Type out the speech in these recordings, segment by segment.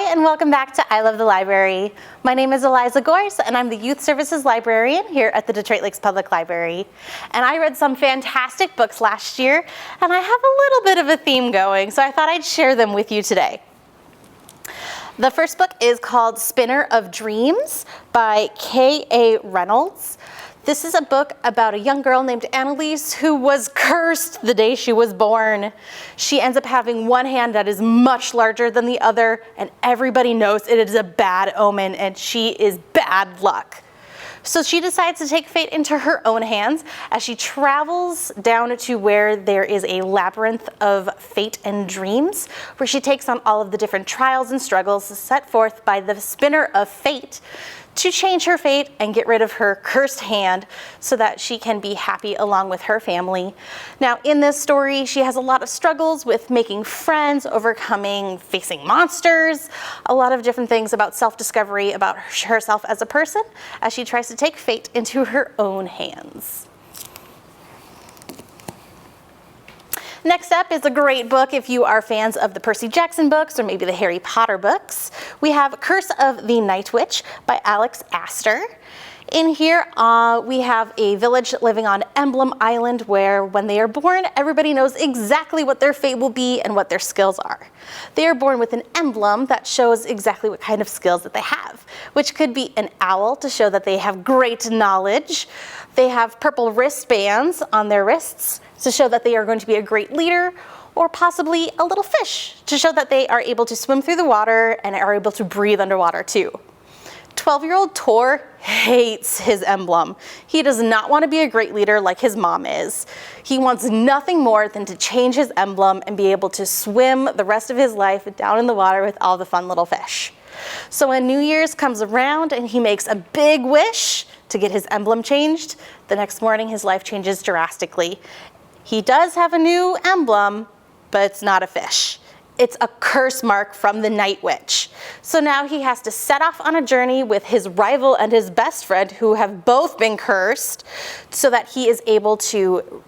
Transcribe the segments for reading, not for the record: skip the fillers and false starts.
and welcome back to I Love the Library. My name is Eliza Gorse, and I'm the Youth Services Librarian here at the Detroit Lakes Public Library. And I read some fantastic books last year, and I have a little bit of a theme going, so I thought I'd share them with you today. The first book is called Spinner of Dreams by K.A. Reynolds. This is a book about a young girl named Annalise who was cursed the day she was born. She ends up having one hand that is much larger than the other, and everybody knows it is a bad omen and she is bad luck. So she decides to take fate into her own hands as she travels down to where there is a labyrinth of fate and dreams, where she takes on all of the different trials and struggles set forth by the spinner of fate to change her fate and get rid of her cursed hand so that she can be happy along with her family. Now, in this story, she has a lot of struggles with making friends, facing monsters, a lot of different things about self-discovery about herself as a person as she tries to take fate into her own hands. Next up is a great book if you are fans of the Percy Jackson books or maybe the Harry Potter books. We have Curse of the Night Witch by Alex Astor. In here, we have a village living on Emblem Island where when they are born, everybody knows exactly what their fate will be and what their skills are. They are born with an emblem that shows exactly what kind of skills that they have, which could be an owl to show that they have great knowledge. They have purple wristbands on their wrists to show that they are going to be a great leader, or possibly a little fish to show that they are able to swim through the water and are able to breathe underwater too. 12-year-old Tor hates his emblem. He does not want to be a great leader like his mom is. He wants nothing more than to change his emblem and be able to swim the rest of his life down in the water with all the fun little fish. So when New Year's comes around and he makes a big wish to get his emblem changed, the next morning his life changes drastically. He does have a new emblem, but it's not a fish. It's a curse mark from the Night Witch. So now he has to set off on a journey with his rival and his best friend who have both been cursed so that he is able to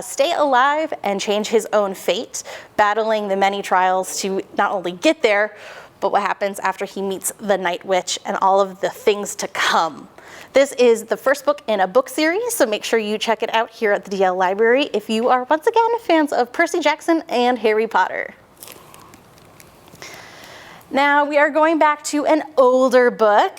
stay alive and change his own fate, battling the many trials to not only get there, but what happens after he meets the Night Witch and all of the things to come. This is the first book in a book series, so make sure you check it out here at the DL Library if you are, once again, fans of Percy Jackson and Harry Potter. Now we are going back to an older book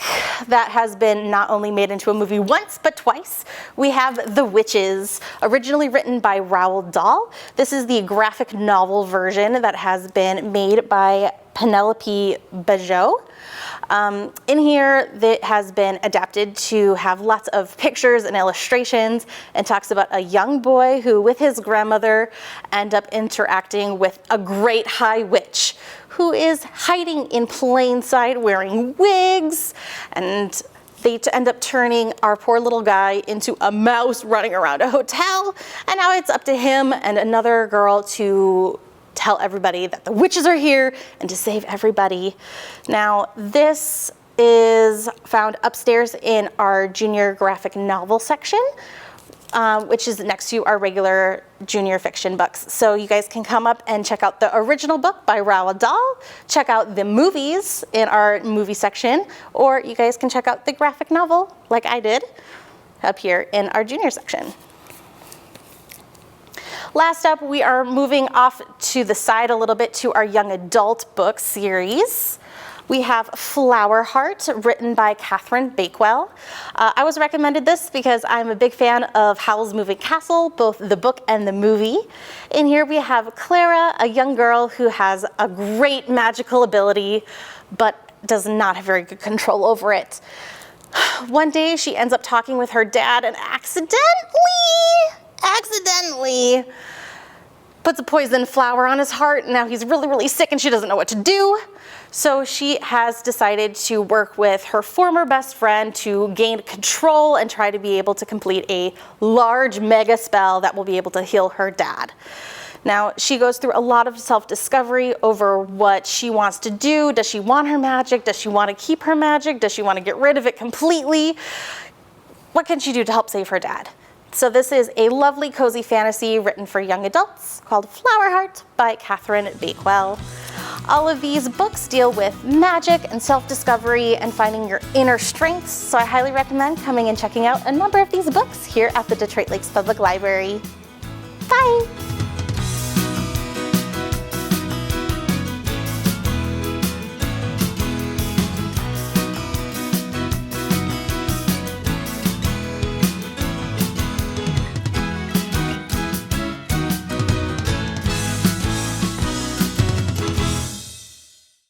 that has been not only made into a movie once, but twice. We have The Witches, originally written by Roald Dahl. This is the graphic novel version that has been made by Penelope Bajoux. In here, that has been adapted to have lots of pictures and illustrations and talks about a young boy who, with his grandmother, end up interacting with a great high witch who is hiding in plain sight wearing wigs, and they end up turning our poor little guy into a mouse running around a hotel, and now it's up to him and another girl to tell everybody that the witches are here and to save everybody. Now, this is found upstairs in our junior graphic novel section, which is next to our regular junior fiction books. So you guys can come up and check out the original book by Roald Dahl, check out the movies in our movie section, or you guys can check out the graphic novel, like I did, up here in our junior section. Last up, we are moving off to the side a little bit to our young adult book series. We have Flower Heart, written by Catherine Bakewell. I was recommended this because I'm a big fan of Howl's Moving Castle, both the book and the movie. In here we have Clara, a young girl who has a great magical ability, but does not have very good control over it. One day she ends up talking with her dad and accidentally puts a poison flower on his heart, and now he's really, really sick and she doesn't know what to do. So she has decided to work with her former best friend to gain control and try to be able to complete a large mega spell that will be able to heal her dad. Now, she goes through a lot of self-discovery over what she wants to do. Does she want her magic? Does she want to keep her magic? Does she want to get rid of it completely? What can she do to help save her dad? So this is a lovely, cozy fantasy written for young adults called Flower Heart by Catherine Bakewell. All of these books deal with magic and self-discovery and finding your inner strengths, so I highly recommend coming and checking out a number of these books here at the Detroit Lakes Public Library. Bye!